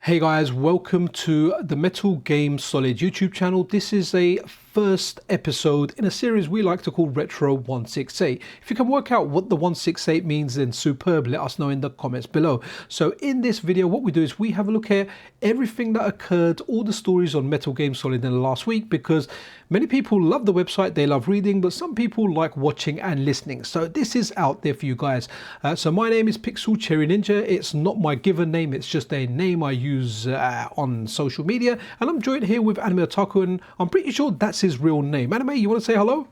Hey guys, welcome to the Metal Game Solid YouTube channel. This is a first episode in a series we like to call Retro 168. If you can work out what the 168 means, then superb, let us know in the comments below. So in this video, what we do is we have a look at everything that occurred, all the stories on Metal Game Solid in the last week, because many people love the website, they love reading, but some people like watching and listening. So this is out there for you guys. So my name is Pixel Cherry Ninja. It's not my given name, it's just a name I use on social media. And I'm joined here with Anime Otaku, and I'm pretty sure that's his real name. Anime, you want to say hello?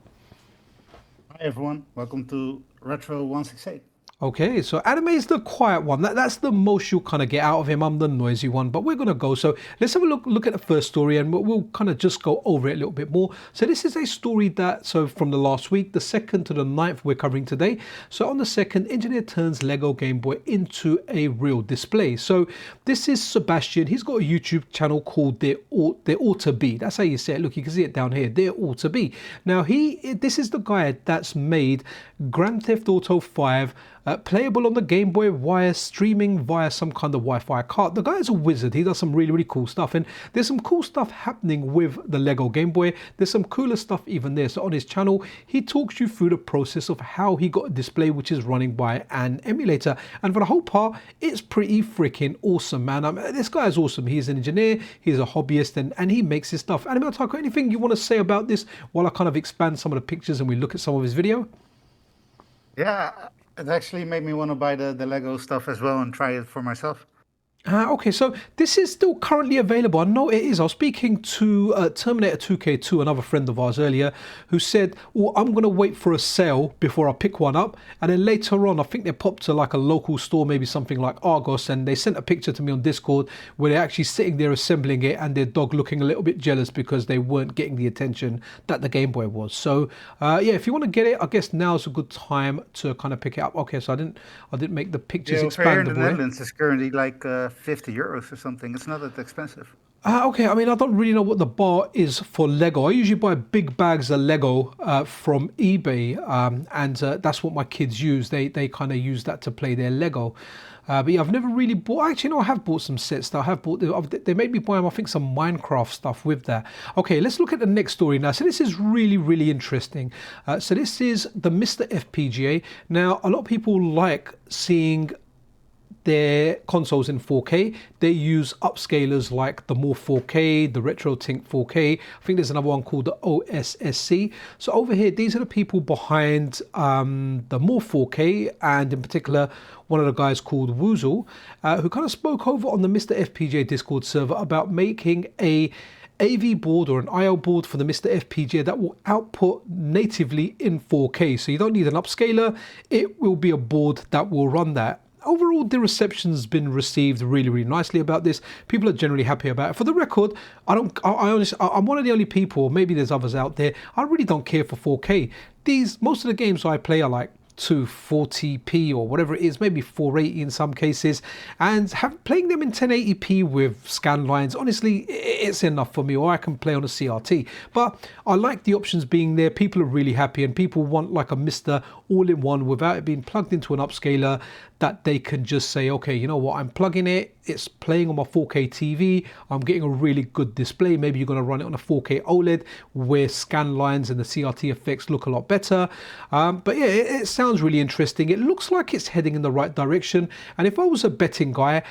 Hi everyone, welcome to Retro 168. Okay, so Anime is the quiet one. That's the most you'll kind of get out of him. I'm the noisy one, but we're going to go. So let's have a look at the first story, and we'll kind of just go over it a little bit more. So this is a story from the last week, the 2nd to the 9th we're covering today. So on the 2nd, engineer turns Lego Game Boy into a real display. So this is Sebastian. He's got a YouTube channel called There Ought to Be. That's how you say it. Look, you can see it down here. There Ought to Be. Now this is the guy that's made Grand Theft Auto 5 playable on the Game Boy via streaming via some kind of Wi-Fi card. The guy is a wizard. He does some really cool stuff, and there's some cool stuff happening with the Lego Game Boy. There's some cooler stuff even there. So on his channel, he talks you through the process of how he got a display which is running by an emulator, and for the whole part, it's pretty freaking awesome, man. This guy is awesome. He's an engineer, he's a hobbyist, and he makes his stuff. Anime Otaku, anything you want to say about this while I kind of expand some of the pictures and we look at some of his video? Yeah, it actually made me want to buy the Lego stuff as well and try it for myself. Okay, so this is still currently available. I know it is. I was speaking to Terminator 2K2, another friend of ours earlier, who said, well, I'm going to wait for a sale before I pick one up. And then later on, I think they popped to like a local store, maybe something like Argos, and they sent a picture to me on Discord where they're actually sitting there assembling it and their dog looking a little bit jealous because they weren't getting the attention that the Game Boy was. So yeah, if you want to get it, I guess now's a good time to kind of pick it up. Okay, so I didn't make the pictures expandable. Here in the Netherlands, it's currently like 50 euros or something. It's not that expensive. Okay, I mean, I don't really know what the bar is for Lego. I usually buy big bags of Lego from eBay, and that's what my kids use. They kind of use that to play their Lego. But yeah, I've never really bought. Actually, no, I have bought some sets. That I have bought. They made me buy them. I think some Minecraft stuff with that. Okay, let's look at the next story now. So this is really interesting. So this is the MiSTer FPGA. Now, a lot of people like seeing their consoles in 4K. They use upscalers like the More 4K, the RetroTink 4K. I think there's another one called the OSSC. So over here, these are the people behind the More 4K, and in particular, one of the guys called Woozle, who kind of spoke over on the MiSTer FPGA Discord server about making a AV board or an IO board for the MiSTer FPGA that will output natively in 4K. So you don't need an upscaler. It will be a board that will run that. Overall, the reception's been received really nicely about this. People are generally happy about it. For the record, I'm one of the only people, maybe there's others out there, I really don't care for 4K. Most of the games I play are like 240p or whatever it is, maybe 480 in some cases, and playing them in 1080p with scan lines, honestly, it's enough for me, or I can play on a CRT. But I like the options being there. People are really happy, and people want like a MiSTer all-in-one without it being plugged into an upscaler, that they can just say, okay, you know what, I'm plugging it, it's playing on my 4K TV, I'm getting a really good display. Maybe you're going to run it on a 4K OLED where scan lines and the CRT effects look a lot better. But yeah, it sounds really interesting. It looks like it's heading in the right direction. And if I was a betting guy,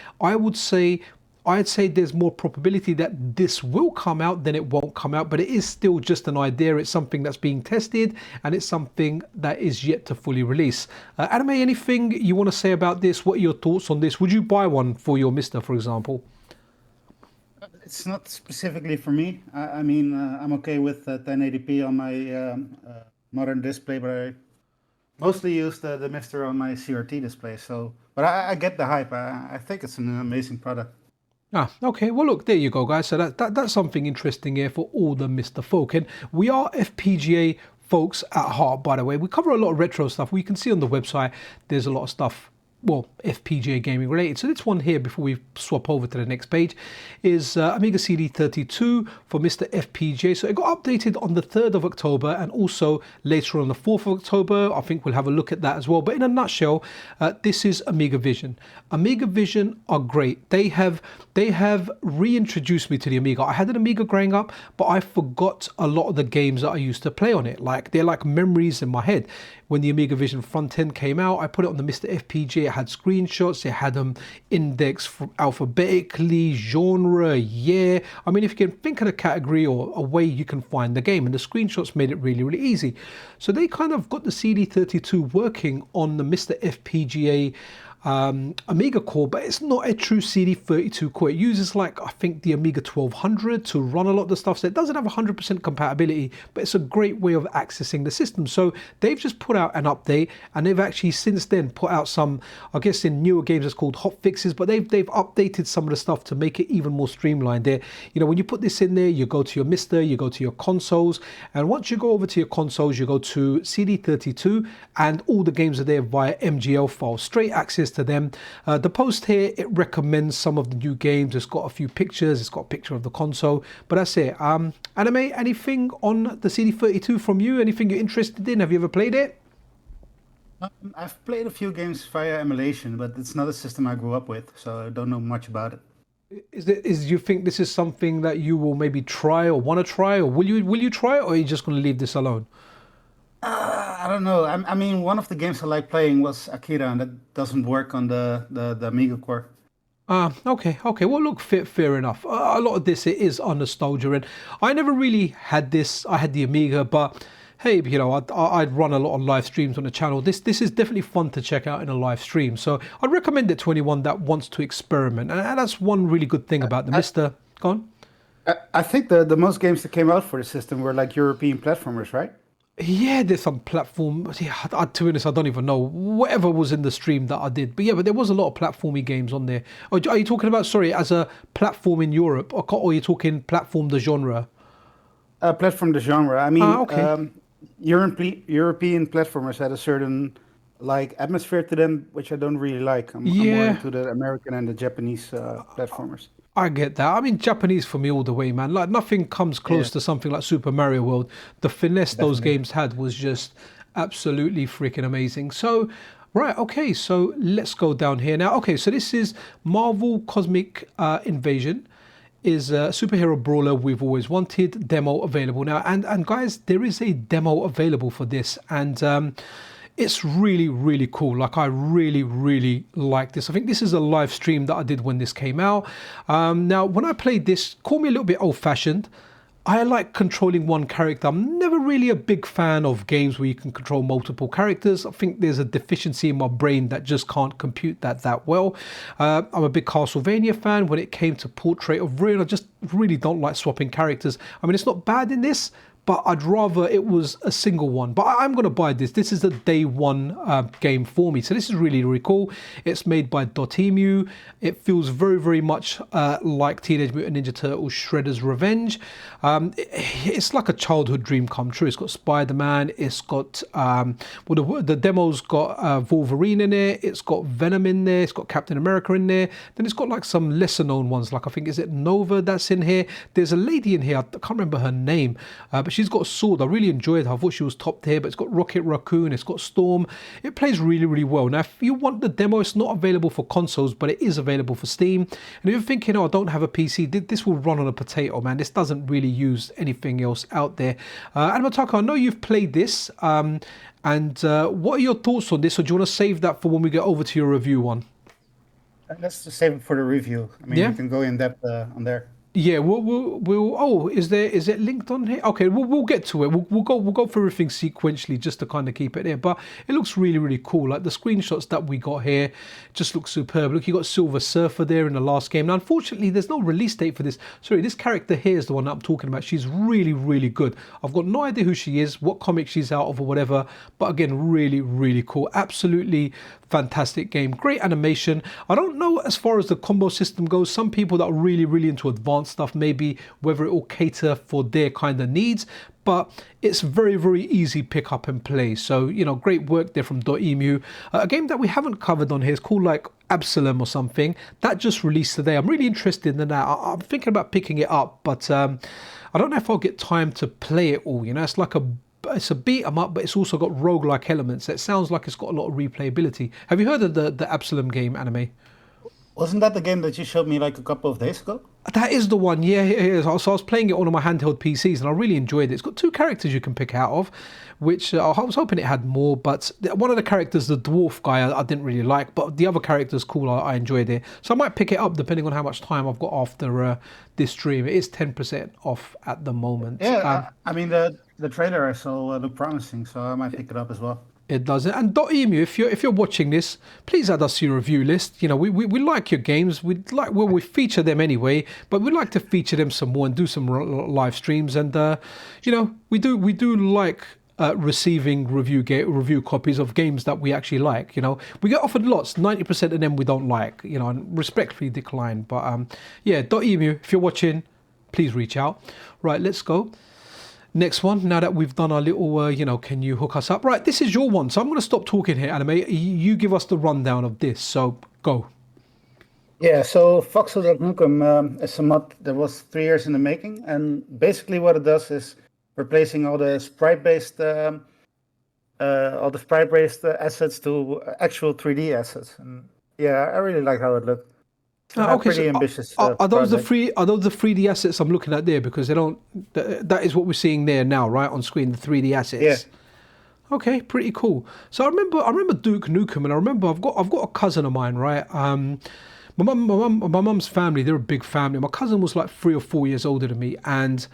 I'd say there's more probability that this will come out than it won't come out, but it is still just an idea. It's something that's being tested, and it's something that is yet to fully release. Anime, anything you want to say about this? What are your thoughts on this? Would you buy one for your MiSTer, for example? It's not specifically for me. I mean, I'm okay with 1080p on my modern display, but I mostly use the MiSTer on my CRT display. So, but I get the hype. I think it's an amazing product. Okay, well look, there you go guys. So that's something interesting here for all the MiSTer folk. And we are FPGA folks at heart, by the way. We cover a lot of retro stuff. We can see on the website there's a lot of stuff well, FPGA gaming related. So this one here, before we swap over to the next page, is Amiga CD32 for Mr. FPGA. So it got updated on the 3rd of October and also later on the 4th of October. I think we'll have a look at that as well. But in a nutshell, this is Amiga Vision. Amiga Vision are great. They have reintroduced me to the Amiga. I had an Amiga growing up, but I forgot a lot of the games that I used to play on it. Like, they're like memories in my head. When the Amiga Vision front end came out, I put it on the Mr. FPGA. It had screenshots. It had them indexed alphabetically, genre, year. I mean, if you can think of a category or a way you can find the game, and the screenshots made it really, really easy. So they kind of got the CD32 working on the Mr. FPGA Amiga core, but it's not a true CD32 core. It uses, like, I think the Amiga 1200 to run a lot of the stuff, so it doesn't have 100% compatibility, but it's a great way of accessing the system. So they've just put out an update, and they've actually since then put out some, I guess in newer games it's called hot fixes, but they've updated some of the stuff to make it even more streamlined. There, you know, when you put this in there, you go to your MiSTer, you go to your consoles, and once you go over to your consoles, you go to CD32, and all the games are there via MGL files, straight access to them. The post here, it recommends some of the new games. It's got a few pictures. It's got a picture of the console, but that's it. Anime, anything on the CD32 from you? Anything you're interested in? Have you ever played it? I've played a few games via emulation, but it's not a system I grew up with, so I don't know much about it. Is you think this is something that you will maybe try or want to try, or will you try it, or are you just going to leave this alone? I don't know. I mean, one of the games I like playing was Akira, and that doesn't work on the Amiga core. Okay. Well, look, fair enough. A lot of this, it is on nostalgia, and I never really had this. I had the Amiga, but hey, you know, I'd run a lot of live streams on the channel. This is definitely fun to check out in a live stream. So I'd recommend it to anyone that wants to experiment, and that's one really good thing about the MiSTer. Go on. I think the most games that came out for the system were like European platformers, right? Yeah, there's some platform. Yeah, to be honest, I don't even know whatever was in the stream that I did. But yeah, but there was a lot of platformy games on there. Are you talking about, sorry, as a platform in Europe, or are you talking platform the genre? Platform the genre. I mean, okay. European platformers had a certain like atmosphere to them, which I don't really like. I'm more into the American and the Japanese platformers. I get that. I mean, Japanese for me all the way, man. Like, nothing comes close to something like Super Mario World. The finesse those games had was just absolutely freaking amazing. So, right, okay, so let's go down here now. Okay, so this is Marvel Cosmic Invasion. Is a superhero brawler we've always wanted. Demo available now. And guys, there is a demo available for this. And it's really, really cool. Like, I really, really like this. I think this is a live stream that I did when this came out. Now, when I played this, call me a little bit old-fashioned. I like controlling one character. I'm never really a big fan of games where you can control multiple characters. I think there's a deficiency in my brain that just can't compute that well. I'm a big Castlevania fan. When it came to Portrait of Ruin, I just really don't like swapping characters. I mean, it's not bad in this, but I'd rather it was a single one. But I'm going to buy this. This is the day one game for me. So this is really, really cool. It's made by Dotemu. It feels very, very much like Teenage Mutant Ninja Turtles Shredder's Revenge. It's like a childhood dream come true. It's got Spider-Man. It's got, the demo's got Wolverine in there. It's got Venom in there. It's got Captain America in there. Then it's got like some lesser known ones. Like, I think, is it Nova that's in here? There's a lady in here. I can't remember her name. But she's got a sword. I really enjoyed her. I thought she was top tier, but it's got Rocket Raccoon, it's got Storm. It plays really, really well. Now, if you want the demo, it's not available for consoles, but it is available for Steam. And if you're thinking, oh, I don't have a PC, this will run on a potato, man. This doesn't really use anything else out there. Animataka, I know you've played this. What are your thoughts on this? Or do you want to save that for when we get over to your review one? Let's just save it for the review. I mean, we can go in depth on there. Yeah, we'll. Oh, is it linked on here? Okay, we'll get to it. We'll go through everything sequentially just to kind of keep it there. But it looks really, really cool. Like, the screenshots that we got here just look superb. Look, you got Silver Surfer there in the last game. Now, unfortunately, there's no release date for this. Sorry, this character here is the one that I'm talking about. She's really, really good. I've got no idea who she is, what comic she's out of or whatever. But again, really, really cool. Absolutely fantastic game. Great animation. I don't know as far as the combo system goes. Some people that are really, really into advanced stuff, maybe whether it will cater for their kind of needs. but it's very, very easy pick up and play. So, you know, great work there from .emu. A game that we haven't covered on here is called like Absalom or something. That just released today. I'm really interested in that. I'm thinking about picking it up, but I don't know if I'll get time to play it all. You know, it's a beat 'em up, but it's also got roguelike elements. It sounds like it's got a lot of replayability. Have you heard of the Absalom game, Anime? Wasn't that the game that you showed me like a couple of days ago? That is the one, yeah, it is. So I was playing it on one of my handheld PCs and I really enjoyed it. It's got 2 characters you can pick out of, which I was hoping it had more, but one of the characters, the dwarf guy, I didn't really like, but the other character's cool, I enjoyed it. So I might pick it up depending on how much time I've got after this stream. It is 10% off at the moment. Yeah, I mean, the trailer I saw looked promising, so I might pick it up as well. It doesn't. And .emu, if you're watching this, please add us to your review list. You know, we like your games. We feature them anyway, but we'd like to feature them some more and do some live streams. And you know, we do like receiving review copies of games that we actually like. You know, we get offered lots. 90% of them we don't like. You know, and respectfully decline. But yeah, .emu, if you're watching, please reach out. Right, let's go. Next one, now that we've done our little, you know, can you hook us up? Right, this is your one. So I'm going to stop talking here, Anime. You give us the rundown of this. So go. Yeah, so Voxel.Nukem is a mod that was 3 years in the making. And basically what it does is replacing all the sprite-based assets to actual 3D assets. And yeah, I really like how it looked. Okay, pretty ambitious. Are those the 3D assets I'm looking at there? Because they don't. That is what we're seeing there now, right on screen. The 3D assets. Yeah. Okay, pretty cool. So I remember Duke Nukem, and I remember I've got a cousin of mine, right? My mum's family, they're a big family. My cousin was like 3 or 4 years older than me, and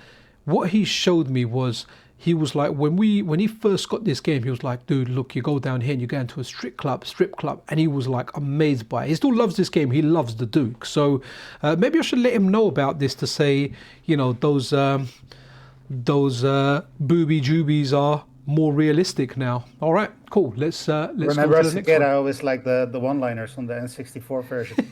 what he showed me was. He was like, when he first got this game, he was like, dude, look, you go down here and you go into a strip club, and he was like amazed by it. He still loves this game. He loves the Duke. So maybe I should let him know about this to say, you know, those booby jubies are more realistic now. All right, cool. Let's Remember go to as the a next kid, one. I always liked the one-liners on the N64 version.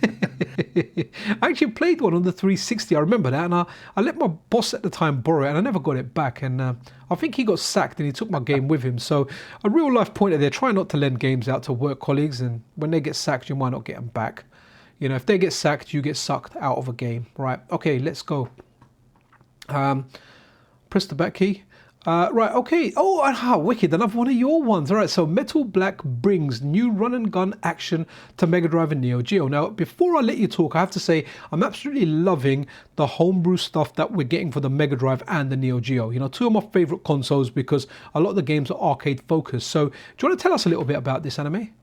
I actually played one on the 360. I remember that, and I let my boss at the time borrow it, and I never got it back. And I think he got sacked, and he took my game with him. So a real life pointer there: try not to lend games out to work colleagues, and when they get sacked, you might not get them back. You know, if they get sacked, you get sucked out of a game. Right? Okay, let's go. Press the back key. Right, okay. Oh, wicked. Another one of your ones. All right, so Metal Black brings new run and gun action to Mega Drive and Neo Geo. Now, before I let you talk, I have to say I'm absolutely loving the homebrew stuff that we're getting for the Mega Drive and the Neo Geo. You know, 2 of my favorite consoles because a lot of the games are arcade focused. So, do you want to tell us a little bit about this, Anime?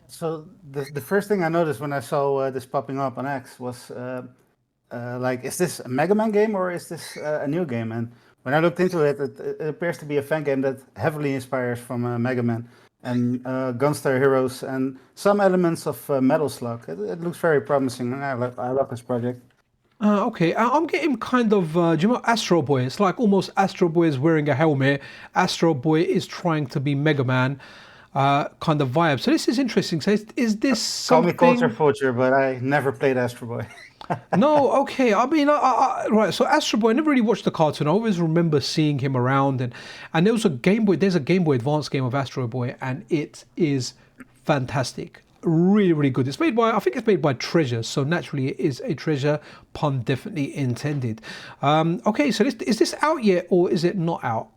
So the first thing I noticed when I saw this popping up on X was like, is this a Mega Man game or is this a new game? And when I looked into it, it appears to be a fan game that heavily inspires from Mega Man and Gunstar Heroes and some elements of Metal Slug. It looks very promising, and I love this project. Okay, I'm getting kind of, do you know Astro Boy? It's like almost Astro Boy is wearing a helmet. Astro Boy is trying to be Mega Man kind of vibe. So this is interesting. So is this something... Call me culture vulture, but I never played Astro Boy. No, okay. I mean, right. So Astro Boy, I never really watched the cartoon. I always remember seeing him around, and there was a Game Boy. There's a Game Boy Advance game of Astro Boy, and it is fantastic. Really, really good. It's made by, I think it's made by Treasure, so naturally it is a Treasure, pun definitely intended. Okay, so is this out yet, or is it not out?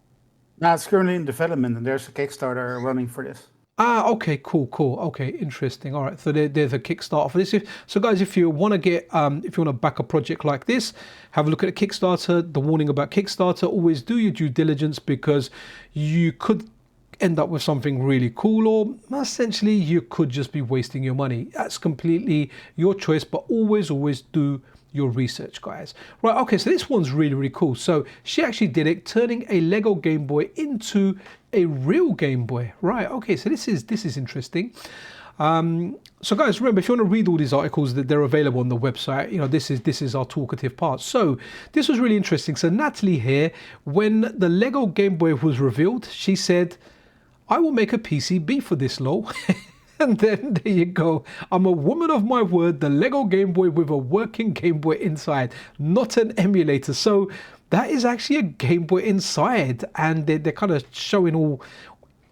No, it's currently in development, and there's a Kickstarter running for this. Okay, cool. Okay, interesting. All right, so there's a Kickstarter for this. So guys, if you want to get, if you want to back a project like this, have a look at the Kickstarter. The warning about Kickstarter: always do your due diligence because you could end up with something really cool, or essentially you could just be wasting your money. That's completely your choice, but always do your research, guys. Right, okay, so this one's really, really cool. So she actually did it, turning a Lego Game Boy into a real Game Boy. Right, okay, so this is interesting. So guys, remember, if you want to read all these articles, that they're available on the website. You know, this is our talkative part. So this was really interesting. So Natalie here, when the Lego Game Boy was revealed, she said, I will make a PCB for this, lol. And then there you go. I'm a woman of my word, the Lego Game Boy with a working Game Boy inside, not an emulator. So that is actually a Game Boy inside, and they're kind of showing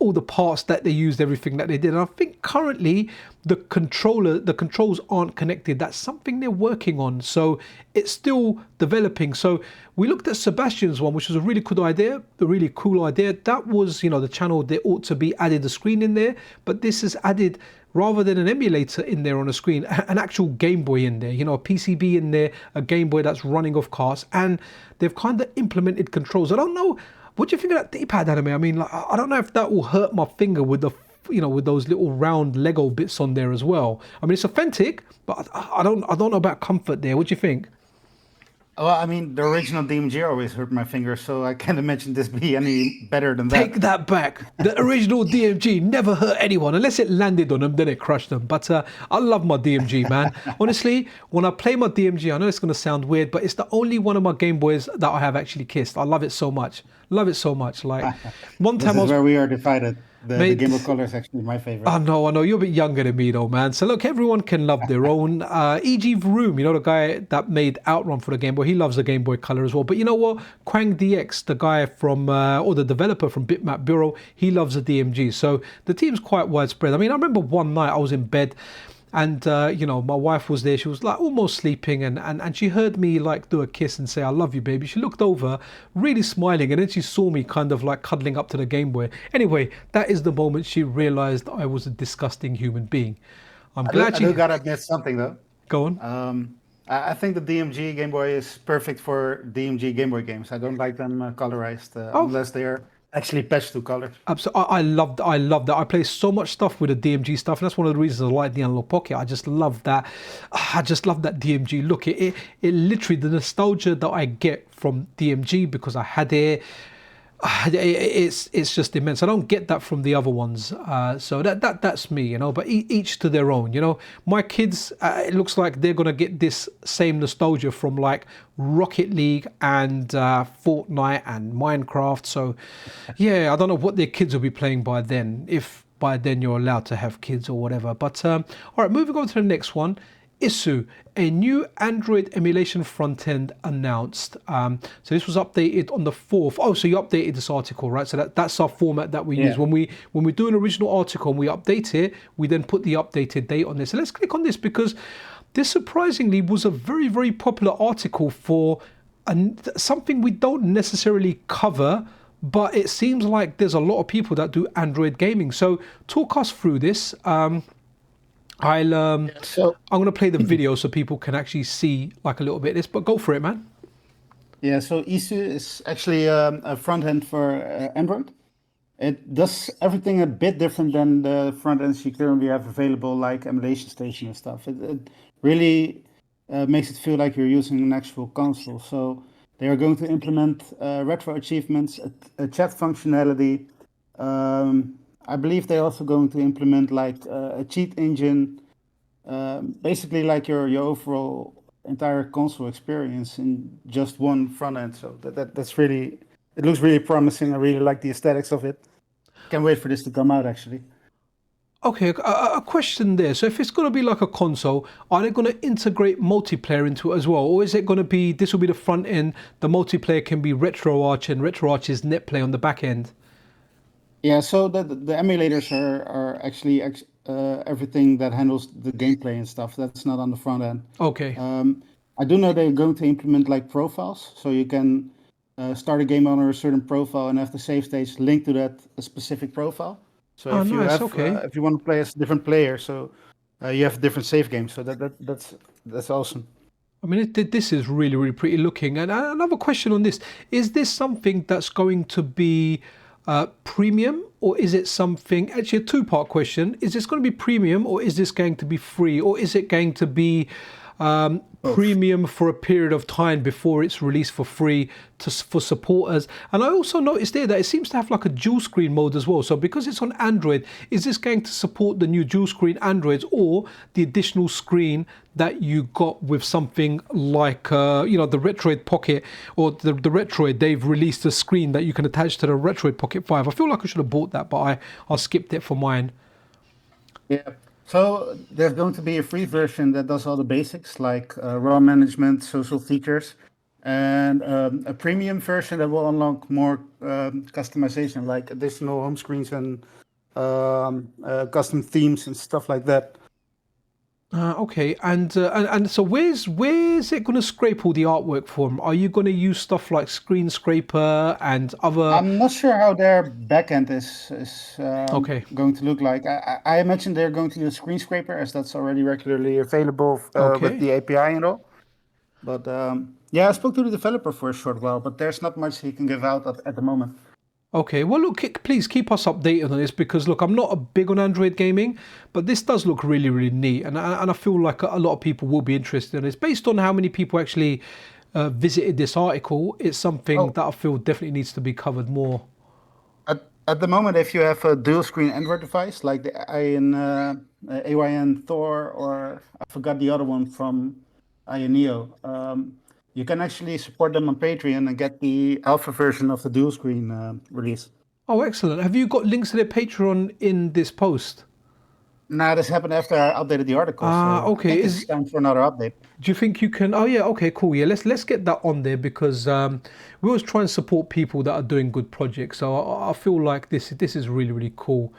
all the parts that they used, everything that they did. And I think currently the controls aren't connected. That's something they're working on. So it's still developing. So we looked at Sebastian's one, which was a really cool idea, That was, the channel, there ought to be added a screen in there, but this is added, rather than an emulator in there on a screen, an actual Game Boy in there, a PCB in there, a Game Boy that's running off carts, and they've kind of implemented controls. I don't know. What do you think of that D-pad, Anime? I mean, like, I don't know if that will hurt my finger with with those little round Lego bits on there as well. I mean, it's authentic, but I don't know about comfort there. What do you think? Well, I mean, the original DMG always hurt my finger, so I can't imagine this be any better than that. Take that back. The original DMG never hurt anyone unless it landed on them, then it crushed them. But I love my DMG, man. Honestly, when I play my DMG, I know it's going to sound weird, but it's the only one of my Game Boys that I have actually kissed. I love it so much. Like one time, this is where we are divided. The Game Boy Color is actually my favorite. I know. You're a bit younger than me, though, man. So look, everyone can love their own. E.G. Vroom, the guy that made Outrun for the Game Boy, he loves the Game Boy Color as well. But you know what? Quang DX, the guy from, or the developer from Bitmap Bureau, he loves the DMG. So the team's quite widespread. I mean, I remember one night I was in bed, and my wife was there. She was like almost sleeping, and she heard me like do a kiss and say, "I love you, baby." She looked over, really smiling, and then she saw me kind of like cuddling up to the Game Boy. Anyway, that is the moment she realized I was a disgusting human being. I'm glad I do gotta admit something though. Go on. I think the DMG Game Boy is perfect for DMG Game Boy games. I don't like them colorized unless they are actually patched to color. Absolutely, I love that. I play so much stuff with the DMG stuff, and that's one of the reasons I like the Analog Pocket. I just love that. I just love that DMG look. It literally, the nostalgia that I get from DMG because I had it. It's just immense. I don't get that from the other ones, so that's me, But each to their own, My kids, it looks like they're gonna get this same nostalgia from like Rocket League and Fortnite and Minecraft. So, yeah, I don't know what their kids will be playing by then, if by then you're allowed to have kids or whatever. But all right, moving on to the next one. iiSU, a new Android emulation front end announced. So this was updated on the 4th. Oh, so you updated this article, right? So that's our format that we use. When we do an original article and we update it, we then put the updated date on this. So let's click on this because this surprisingly was a very, very popular article for something we don't necessarily cover, but it seems like there's a lot of people that do Android gaming. So talk us through this. I'm going to play the video so people can actually see like a little bit of this, but go for it, man. Yeah, so iiSU is actually a front end for Android. It does everything a bit different than the front ends you currently have available, like Emulation Station and stuff. It really makes it feel like you're using an actual console. So they are going to implement retro achievements, a chat functionality. I believe they're also going to implement like a cheat engine, basically like your overall entire console experience in just one front end. So that's really, it looks really promising. I really like the aesthetics of it. Can't wait for this to come out actually. Okay, a question there. So if it's going to be like a console, are they going to integrate multiplayer into it as well? Or is it going to be, this will be the front end, the multiplayer can be RetroArch and RetroArch is NetPlay on the back end? Yeah, so the emulators are actually everything that handles the gameplay and stuff. That's not on the front end. Okay. I do know they're going to implement like profiles, so you can start a game under a certain profile and have the save stage linked to that specific profile. So if you have, if you want to play as a different player, so you have different save games. So that's awesome. I mean, this is really, really pretty looking. And another question on this: is this something that's going to be premium, or is it something, actually a two-part question, is this going to be premium or is this going to be free, or is it going to be premium for a period of time before it's released for free for supporters? And I also noticed there that it seems to have like a dual screen mode as well. So because it's on Android, is this going to support the new dual screen Androids or the additional screen that you got with something like the Retroid Pocket or the Retroid? They've released a screen that you can attach to the Retroid Pocket 5. I feel like I should have bought that, but I skipped it for mine. Yeah. So there's going to be a free version that does all the basics like RAW management, social features, and a premium version that will unlock more customization, like additional home screens and custom themes and stuff like that. Okay, and so where's it going to scrape all the artwork from? Are you going to use stuff like Screen Scraper and other? I'm not sure how their backend is Okay. going to look like. I imagine they're going to use Screen Scraper, as that's already regularly available Okay. with the API and all. But yeah, I spoke to the developer for a short while, but there's not much he can give out at the moment. Okay, well, look, please keep us updated on this because, look, I'm not a big on Android gaming, but this does look really, really neat. And I feel like a lot of people will be interested in this. Based on how many people actually visited this article, it's something that I feel definitely needs to be covered more. At the moment, if you have a dual screen Android device, like the AYN Thor, or I forgot the other one from iiNeo, you can actually support them on Patreon and get the alpha version of the dual screen release. Oh, excellent. Have you got links to their Patreon in this post? Nah, this happened after I updated the article. Okay. I think it's time for another update. Do you think you can? Oh yeah, okay, cool. Yeah, let's get that on there because we always try and support people that are doing good projects. So I feel like this is really, really cool.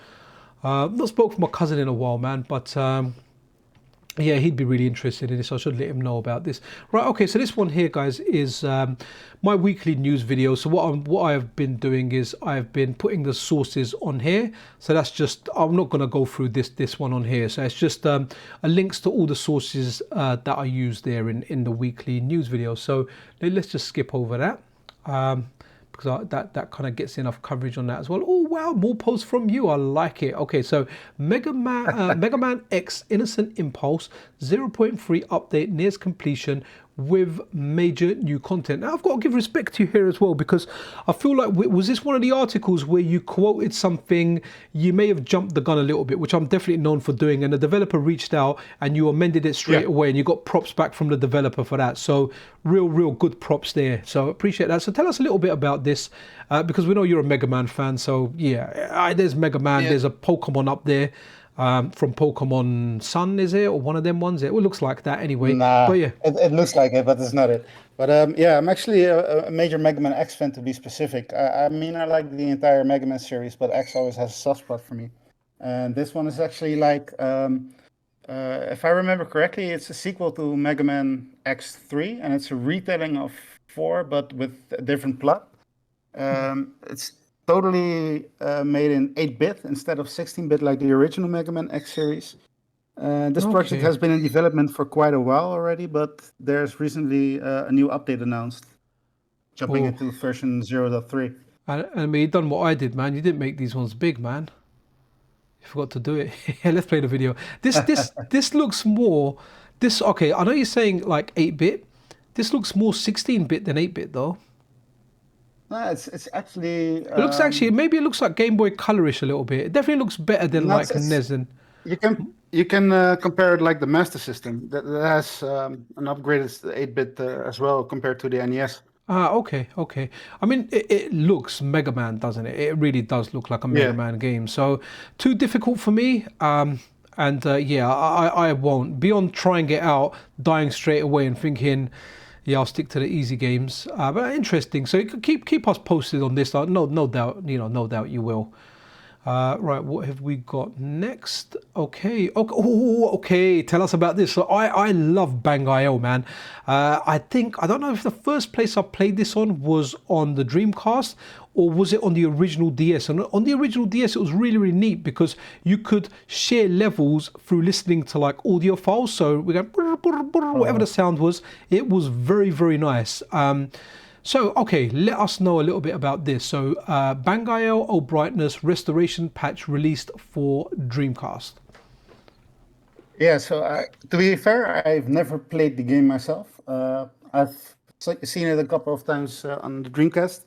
Not spoke to my cousin in a while, man, but yeah, he'd be really interested in this. I should let him know about this. Right, okay, so this one here, guys, is my weekly news video. So what I've been doing is I've been putting the sources on here. So that's just, I'm not going to go through this one on here. So it's just a links to all the sources that I use there in the weekly news video. So let's just skip over that. Because that kind of gets enough coverage on that as well. Oh wow, more posts from you. I like it. Okay, so Mega Man X Innocent Impulse 0.3 update nears completion with major new content. Now I've got to give respect to you here as well because I feel like, was this one of the articles where you quoted something, you may have jumped the gun a little bit, which I'm definitely known for doing, and the developer reached out and you amended it straight away and you got props back from the developer for that. So real good props there. So appreciate that. So tell us a little bit about this because we know you're a Mega Man fan. So yeah, there's Mega Man, there's a Pokemon up there. From Pokemon Sun, is it? Or one of them ones? It looks like that anyway. Nah, but yeah. it looks like it, but it's not it. But yeah, I'm actually a major Mega Man X fan, to be specific. I mean, I like the entire Mega Man series, but X always has a soft spot for me. And this one is actually like, if I remember correctly, it's a sequel to Mega Man X3, and it's a retelling of 4, but with a different plot. It's totally made in 8-bit instead of 16-bit like the original Mega Man X series. This project has been in development for quite a while already, but there's recently a new update announced, jumping into version 0.3. I mean, you done what I did, man. You didn't make these ones big, man. You forgot to do it. Let's play the video. This looks more. Okay, I know you're saying like 8-bit. This looks more 16-bit than 8-bit though. No, it's actually. It looks maybe it looks like Game Boy Colorish a little bit. It definitely looks better than like NES. And you can compare it like the Master System that has an upgraded 8-bit as well compared to the NES. Okay. I mean, it looks Mega Man, doesn't it? It really does look like a Mega Man game. So too difficult for me. Yeah, I won't. Beyond trying it out, dying straight away and thinking, yeah, I'll stick to the easy games. But interesting. So keep us posted on this. No doubt, no doubt you will. Right, what have we got next? Okay. Tell us about this. So I love Bangai-O, man. I don't know if the first place I played this on was on the Dreamcast or was it on the original DS. And on the original DS, it was really, really neat because you could share levels through listening to like audio files. So we go whatever the sound was. It was very, very nice. So, okay, let us know a little bit about this. So, Bangai-O Brightness Restoration Patch released for Dreamcast. Yeah, so to be fair, I've never played the game myself. I've seen it a couple of times on the Dreamcast.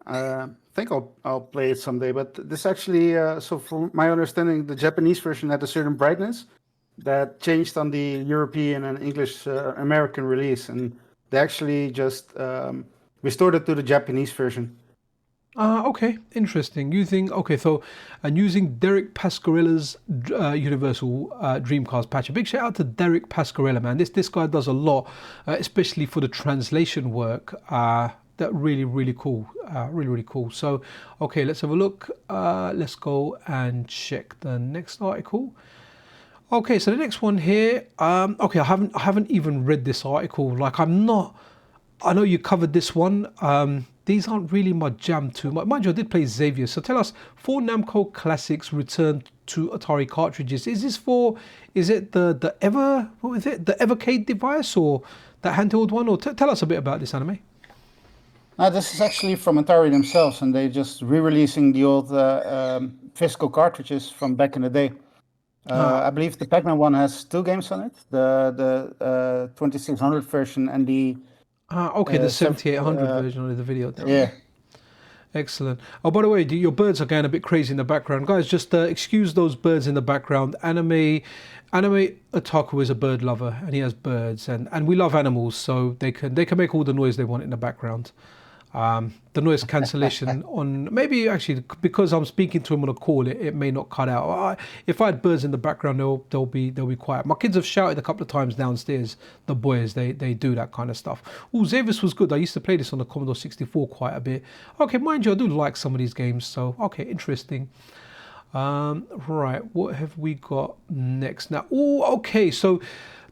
I think I'll play it someday. But this actually, so from my understanding, the Japanese version had a certain brightness that changed on the European and English American release. And they actually just... restored it to the Japanese version. Okay, interesting. Using Derek Pascarella's Universal Dreamcast patch. A big shout out to Derek Pascarella, man. This guy does a lot, especially for the translation work. That really cool. Really cool. So, okay, let's have a look. Let's go and check the next article. Okay, so the next one here. Okay, I haven't even read this article. Like, I know you covered this one. These aren't really my jam too much. Mind you, I did play Xavier. So tell us, 4 Namco classics returned to Atari cartridges. Is it the Evercade device or that handheld one? Or tell us a bit about this anime. This is actually from Atari themselves, and they just re-releasing the old physical cartridges from back in the day. I believe the Pac-Man one has 2 games on it, the 2600 version and the okay, the 7800 version of the video. Yeah. Excellent. Oh, by the way, your birds are going a bit crazy in the background. Guys, just excuse those birds in the background. Anime Otaku is a bird lover, and he has birds, and we love animals, so they can make all the noise they want in the background. The noise cancellation on, maybe actually because I'm speaking to him on a call, it may not cut out. If I had birds in the background, they'll be quiet. My kids have shouted a couple of times downstairs. The boys, they do that kind of stuff. Oh, Xavius was good. I used to play this on the Commodore 64 quite a bit. Okay, mind you, I do like some of these games. So okay, interesting. Right, what have we got next now? Oh, okay, so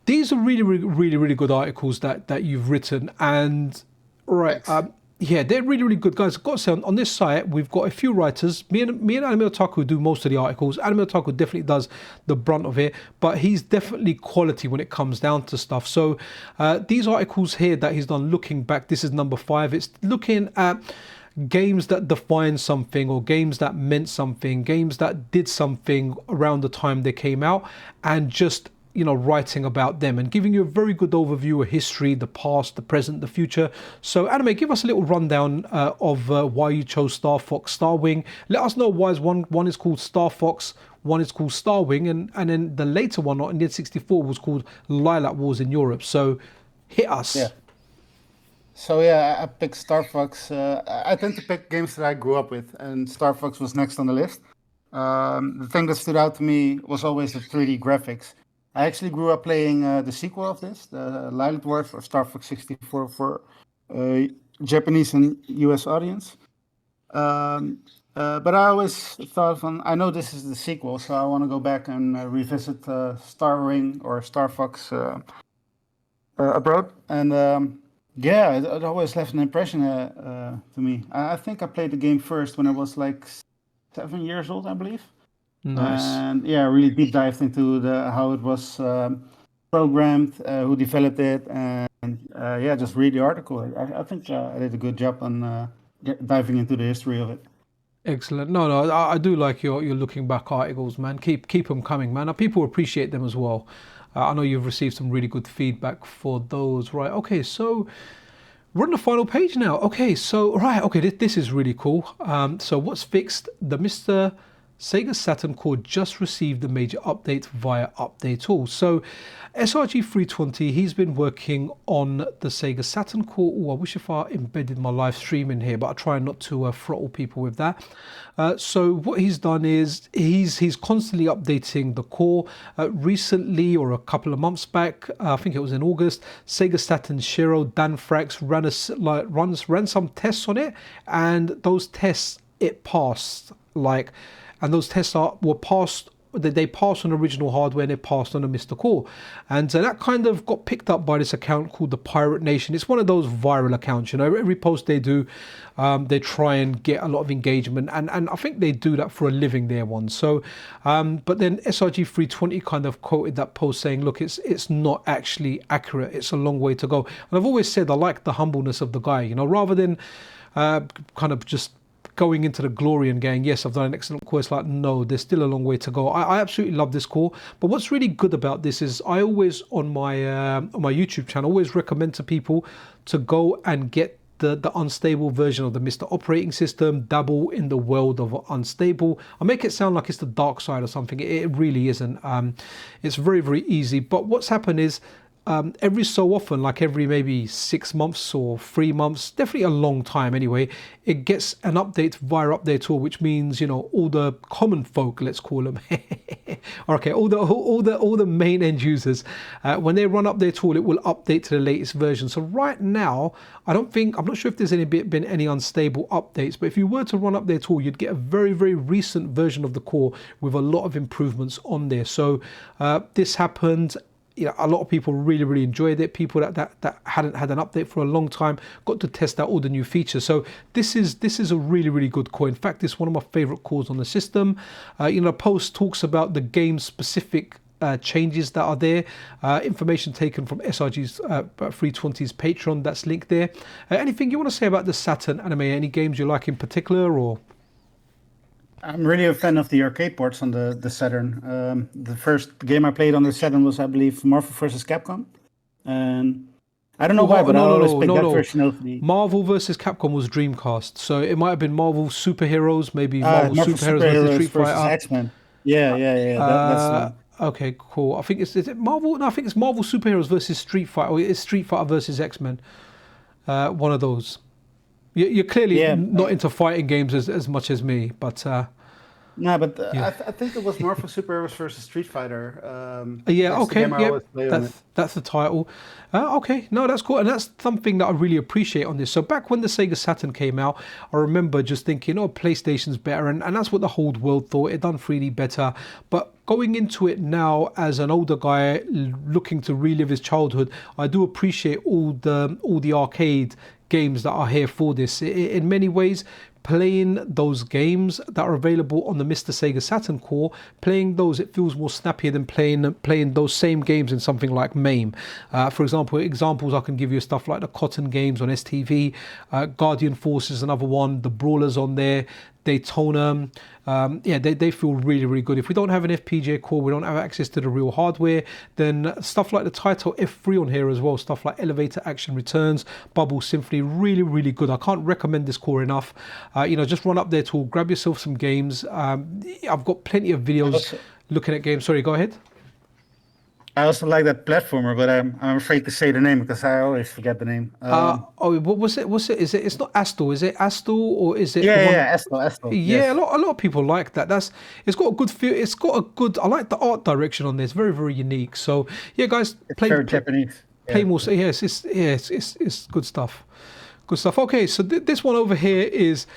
these are really good articles that you've written, and right. Yeah, they're really good, guys. I've got to say, on this site, we've got a few writers. Me and Anime Otaku do most of the articles. Anime Otaku definitely does the brunt of it, but he's definitely quality when it comes down to stuff. So these articles here that he's done, looking back, this is number 5. It's looking at games that define something, or games that meant something, games that did something around the time they came out, and just writing about them and giving you a very good overview of history, the past, the present, the future. So Anime, give us a little rundown of why you chose Star Fox, Starwing. Let us know why one is called Star Fox, one is called Starwing, and then the later one in the 64 was called Lilac Wars in Europe. So hit us. Yeah. So yeah, I picked Star Fox. I tend to pick games that I grew up with, and Star Fox was next on the list. The thing that stood out to me was always the 3D graphics. I actually grew up playing the sequel of this, the Lilac Wars for Star Fox 64 for Japanese and US audience. But I always thought I know this is the sequel, so I want to go back and revisit Starwing or Star Fox abroad. And yeah, it always left an impression to me. I think I played the game first when I was like 7 years old, I believe. Nice. And yeah, really deep dived into how it was programmed, who developed it, and yeah, just read the article. I think I did a good job on diving into the history of it. Excellent. No, I do like your looking back articles, man. Keep them coming, man. People appreciate them as well. I know you've received some really good feedback for those. Right. Okay. So we're on the final page now. Okay. So right. Okay. This is really cool. So what's fixed? The MiSTer Sega Saturn Core just received a major update via Update All. So SRG320, he's been working on the Sega Saturn Core. Oh, I wish if I embedded my live stream in here, but I try not to throttle people with that. So what he's done is he's constantly updating the core. Recently, or a couple of months back, I think it was in August, Sega Saturn Shiro Dan Frax ran some tests on it, and those tests it passed. And those tests were passed. They passed on original hardware, and they passed on the MiSTer Core, and that kind of got picked up by this account called the Pirate Nation. It's one of those viral accounts, every post they do, they try and get a lot of engagement, and I think they do that for a living, their one. So but then SRG320 kind of quoted that post saying, look, it's not actually accurate, it's a long way to go. And I've always said I like the humbleness of the guy, rather than kind of just going into the glory and going, yes, I've done an excellent core. It's like, no, there's still a long way to go. I absolutely love this core. But what's really good about this is I always, on my YouTube channel, always recommend to people to go and get the unstable version of the MiSTer operating system, dabble in the world of unstable. I make it sound like it's the dark side or something. It really isn't. It's very, very easy. But what's happened is, every so often, like every maybe 6 months or 3 months, definitely a long time anyway, it gets an update via Update Tool, which means, you know, all the common folk, let's call them, okay, all the main end users, when they run Update Tool, it will update to the latest version. So right now, I'm not sure if there's been any unstable updates, but if you were to run Update Tool, you'd get a very, very recent version of the core with a lot of improvements on there. So this happened. You know, a lot of people really, really enjoyed it. People that hadn't had an update for a long time got to test out all the new features. So this is a really, really good core. In fact, it's one of my favorite cores on the system. You know, the post talks about the game specific changes that are there. Information taken from SRG's 320's Patreon. That's linked there. Anything you want to say about the Saturn anime? Any games you like in particular, or? I'm really a fan of the arcade ports on the Saturn. The first game I played on the Saturn was, I believe, Marvel vs. Capcom. And I don't know why, but I always picked that version of the... Marvel vs. Capcom was Dreamcast. So it might have been Marvel Superheroes, maybe Marvel Superheroes versus Street Fighter. X-Men. Yeah. That's okay, cool. I think is it Marvel? No, I think it's Marvel Superheroes versus Street Fighter. Or it's Street Fighter versus X-Men. One of those. You're clearly not into fighting games as much as me, but... No, but I think it was Marvel Superheroes versus Street Fighter. That's the title. Okay, no, that's cool, and that's something that I really appreciate on this. So back when the Sega Saturn came out, I remember just thinking, oh, PlayStation's better, and that's what the whole world thought. It done 3D better, but going into it now as an older guy looking to relive his childhood, I do appreciate all the arcade games that are here for this. In many ways, playing those games that are available on the MiSTer Sega Saturn core, playing those, it feels more snappier than playing those same games in something like MAME. For examples I can give you stuff like the Cotton games on STV, Guardian Force is another one, the Brawlers on there, Daytona. They feel really, really good. If we don't have an FPGA core, we don't have access to the real hardware, then stuff like the Title F3 on here as well, stuff like Elevator Action Returns, Bubble Symphony, really, really good. I can't recommend this core enough. Just run Update Tool, grab yourself some games. I've got plenty of videos looking at games. Sorry, go ahead. I also like that platformer, but I'm afraid to say the name because I always forget the name. What was it? It's not Astro. Is it Astro or is it? Astro. Yeah, yes. a lot of people like that. It's got a good feel. It's got a good. I like the art direction on this. Very, very unique. So yeah, guys, very Japanese. Play more. So yes, it's good stuff. Good stuff. Okay, so this one over here is.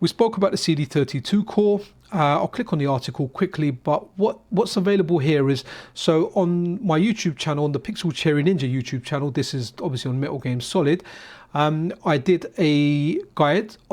We spoke about the CD32 core. I'll click on the article quickly, but what's available here is, so on my YouTube channel, on the Pixel Cherry Ninja YouTube channel, this is obviously on Metal Game Solid, I did a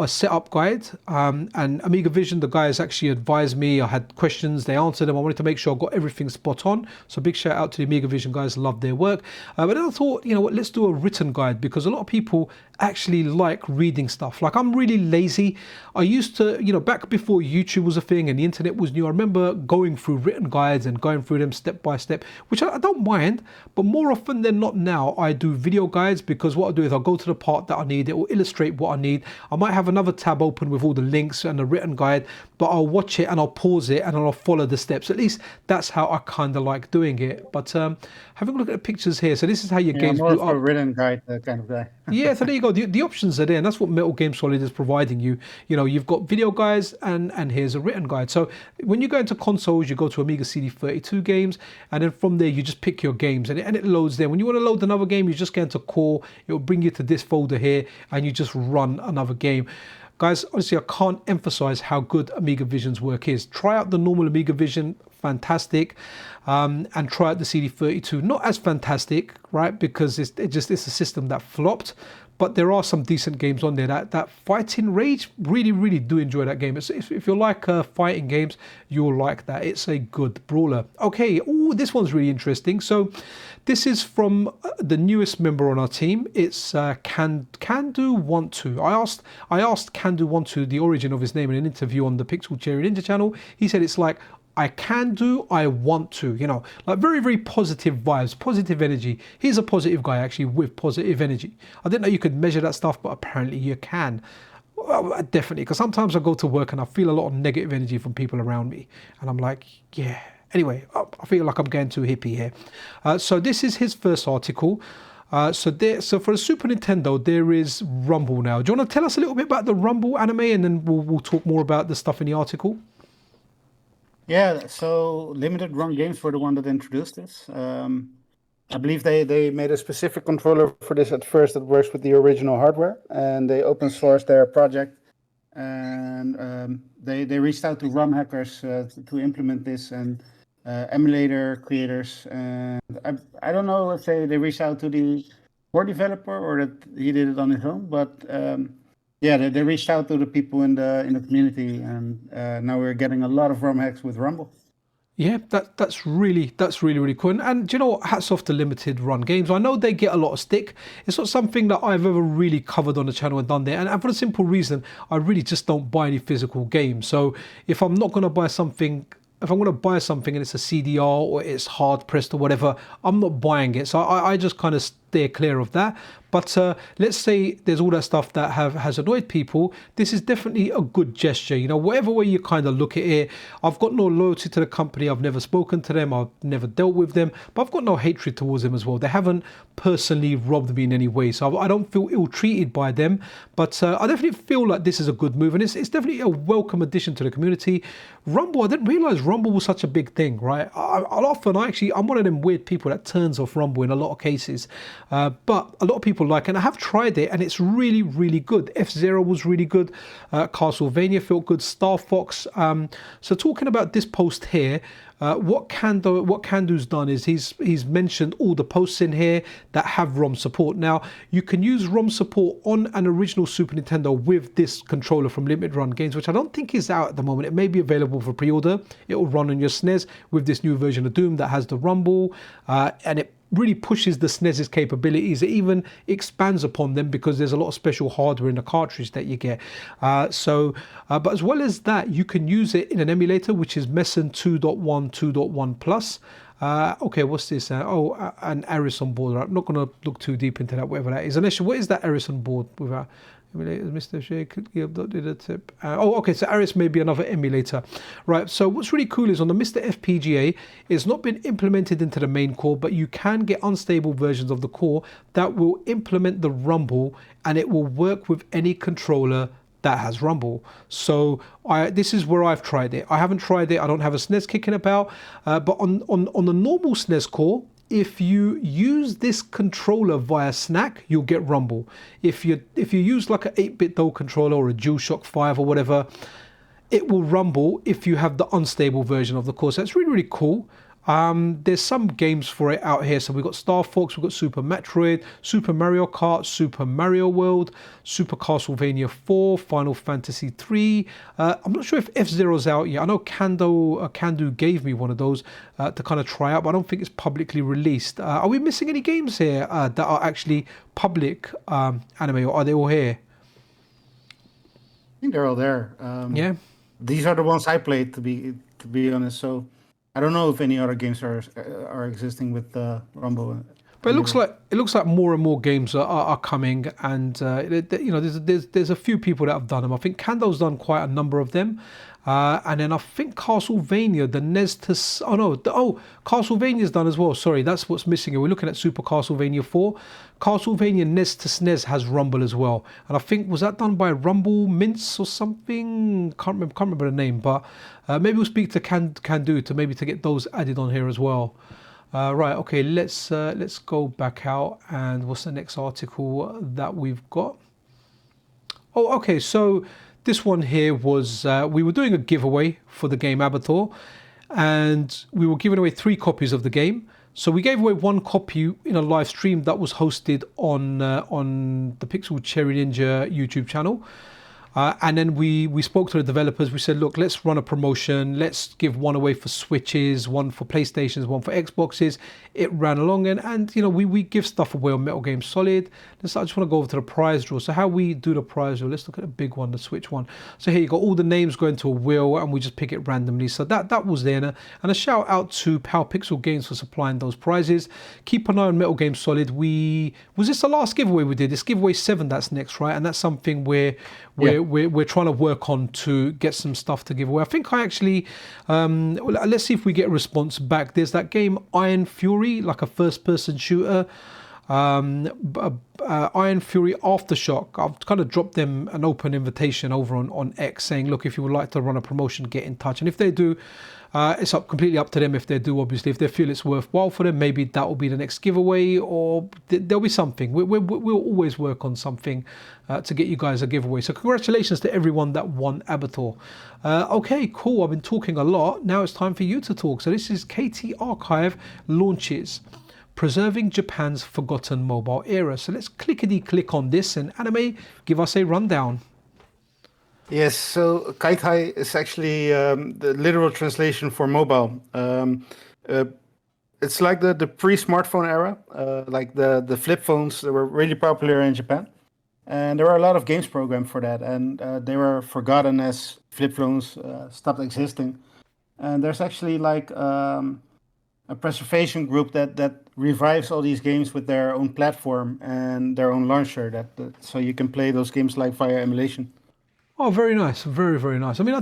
setup guide, and Amiga Vision, the guys actually advised me. I had questions, they answered them. I wanted to make sure I got everything spot on. So big shout out to the Amiga Vision guys, love their work. But then I thought, you know what, let's do a written guide, because a lot of people actually like reading stuff. Like, I'm really lazy. I used to, back before YouTube was a thing and the internet was new, I remember going through written guides and going through them step by step, which I don't mind, but more often than not now, I do video guides, because what I do is I'll go to the part that I need, it will illustrate what I need. I might have another tab open with all the links and the written guide, but I'll watch it and I'll pause it and I'll follow the steps. At least that's how I kind of like doing it. But having a look at the pictures here, so this is how your games boot up. A written guide kind of guy. Yeah, so there you go. The options are there, and that's what Metal Game Solid is providing you. You've got video guides and here's a written guide. So when you go into consoles, you go to Amiga CD32 games, and then from there you just pick your games and it loads there. When you want to load another game, you just get into Core, it will bring you to this folder here and you just run another game. Guys, honestly, I can't emphasize how good Amiga Vision's work is. Try out the normal Amiga Vision, fantastic, and try out the CD32. Not as fantastic, right? Because it's a system that flopped, but there are some decent games on there. That Fighting Rage, really, really do enjoy that game. If you like fighting games, you'll like that. It's a good brawler. Okay, this one's really interesting. So this is from the newest member on our team. It's Can Do Want To. I asked Can Do Want To the origin of his name in an interview on the Pixel Cherry Ninja channel. He said it's like, I can do, I want to, like very, very positive vibes, positive energy. He's a positive guy actually with positive energy. I didn't know you could measure that stuff, but apparently you can. Well, definitely, because sometimes I go to work and I feel a lot of negative energy from people around me. And I'm like, yeah, Anyway, I feel like I'm going too hippie here. So this is his first article. So for the Super Nintendo, there is Rumble now. Do you want to tell us a little bit about the Rumble anime, and then we'll talk more about the stuff in the article? Yeah, so Limited Run Games were the one that introduced this. I believe they made a specific controller for this at first that works with the original hardware, and they open sourced their project. And they reached out to ROM hackers to implement this, and emulator creators. And I don't know if they reached out to the core developer or that he did it on his own, but yeah, they reached out to the people in the community, and now we're getting a lot of ROM hacks with Rumble. Yeah, that's really cool. And do you know what? Hats off to Limited Run Games. I know they get a lot of stick. It's not something that I've ever really covered on the channel and done there. And for the simple reason, I really just don't buy any physical games. So if I'm not going to buy something, if I'm going to buy something and it's a CDR or it's hard pressed or whatever, I'm not buying it. So I just kind of steer clear of that. But let's say there's all that stuff that has annoyed people. This is definitely a good gesture. You know, whatever way you kind of look at it, I've got no loyalty to the company. I've never spoken to them. I've never dealt with them. But I've got no hatred towards them as well. They haven't personally robbed me in any way. So I don't feel ill-treated by them. But I definitely feel like this is a good move. And it's definitely a welcome addition to the community. Rumble, I didn't realize Rumble was such a big thing, right? I'm one of them weird people that turns off Rumble in a lot of cases. But a lot of people like, and I have tried it, and it's really, really good. F-Zero was really good. Castlevania felt good. Star Fox. So talking about this post here, what Kandu's done is he's mentioned all the posts in here that have ROM support. Now you can use ROM support on an original Super Nintendo with this controller from Limited Run Games, which I don't think is out at the moment. It may be available for pre-order. It will run on your SNES with this new version of Doom that has the Rumble, and it really pushes the SNES's capabilities. It even expands upon them because there's a lot of special hardware in the cartridge that you get. But as well as that, you can use it in an emulator, which is Messen 2.1, 2.1 Plus. Okay, what's this? An Aris on board. I'm not going to look too deep into that, whatever that is. Unless, what is that Aris on board without? MiSTer Shea could give updated a tip. Okay, so Aris may be another emulator. Right, so what's really cool is on the MiSTer FPGA, it's not been implemented into the main core, but you can get unstable versions of the core that will implement the Rumble, and it will work with any controller that has Rumble. So this is where I've tried it. I haven't tried it. I don't have a SNES kicking about, but on the normal SNES core, if you use this controller via Snack, you'll get Rumble. If you use like an 8-bit DOE controller or a DualShock 5 or whatever, it will rumble if you have the unstable version of the core. So that's really, really cool. There's some games for it out here. So we've got Star Fox, we've got Super Metroid, Super Mario Kart, Super Mario World, Super Castlevania 4, Final Fantasy 3. I'm not sure if F-Zero's out yet. I know Kandu gave me one of those to kind of try out, but I don't think it's publicly released. Are we missing any games here that are actually public anime, or are they all here? I think they're all there. Yeah. These are the ones I played, to be honest. So I don't know if any other games are existing with Rumble. But it looks like more and more games are coming, and you know, there's a few people that have done them. I think Kando's done quite a number of them, and then I think Castlevania, the NES to Castlevania's done as well. Sorry, that's what's missing here. We're looking at Super Castlevania 4. Castlevania NES to SNES has Rumble as well, and I think was that done by Rumble Mints or something? Can't remember the name, but maybe we'll speak to Kandu to get those added on here as well. Right, okay, let's go back out, and what's the next article that we've got? Oh, okay, so this one here was, we were doing a giveaway for the game Abathor, and we were giving away 3 copies of the game. So we gave away 1 copy in a live stream that was hosted on the Pixel Cherry Ninja YouTube channel. And then we spoke to the developers. We said, look, let's run a promotion. Let's give 1 away for Switches, 1 for PlayStations, 1 for Xboxes. It ran along, and you know, we give stuff away on Metal Game Solid. I just want to go over to the prize draw. So how we do the prize draw, let's look at the big one, the Switch one. So here you got all the names going to a wheel, and we just pick it randomly. So that was there. And a shout out to Power Pixel Games for supplying those prizes. Keep an eye on Metal Game Solid. Was this the last giveaway we did? This giveaway 7 that's next, right? And that's something where we're trying to work on to get some stuff to give away. I think I actually let's see if we get a response back. There's that game Iron Fury, like a first-person shooter. Iron Fury Aftershock. I've kind of dropped them an open invitation over on X saying, look, if you would like to run a promotion, get in touch. And if they do, it's completely up to them. If they do, obviously, if they feel it's worthwhile for them, maybe that will be the next giveaway, or there'll be something. We'll always work on something to get you guys a giveaway. So congratulations to everyone that won Abathor. Okay, cool. I've been talking a lot. Now it's time for you to talk. So this is Keitai Archive launches, preserving Japan's forgotten mobile era. So let's click on this, and Anime, give us a rundown. Yes, so Keitai is actually the literal translation for mobile. It's like the pre-smartphone era, like the flip phones that were really popular in Japan. And there were a lot of games programmed for that, and they were forgotten as flip phones stopped existing. And there's actually like a preservation group that revives all these games with their own platform and their own launcher, so you can play those games like via emulation. Oh, very nice. Very, very nice. I mean,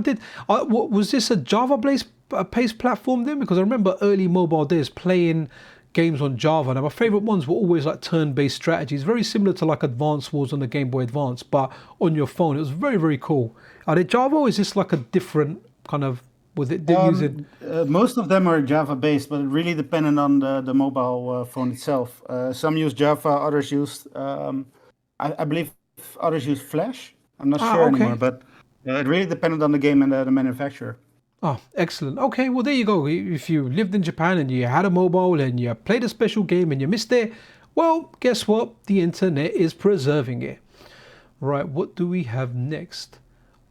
was this a Java-based platform then? Because I remember early mobile days playing games on Java. Now, my favorite ones were always like turn-based strategies, very similar to like Advance Wars on the Game Boy Advance, but on your phone. It was very, very cool. Are they Java, or is this like a different kind of, was it using? Most of them are Java-based, but it really depended on the mobile phone itself. Some use Java, others use, I believe others use Flash. I'm not sure anymore, but it really depended on the game and the manufacturer. Oh, excellent. Okay, well, there you go. If you lived in Japan and you had a mobile and you played a special game and you missed it, well, guess what? The internet is preserving it. Right, what do we have next?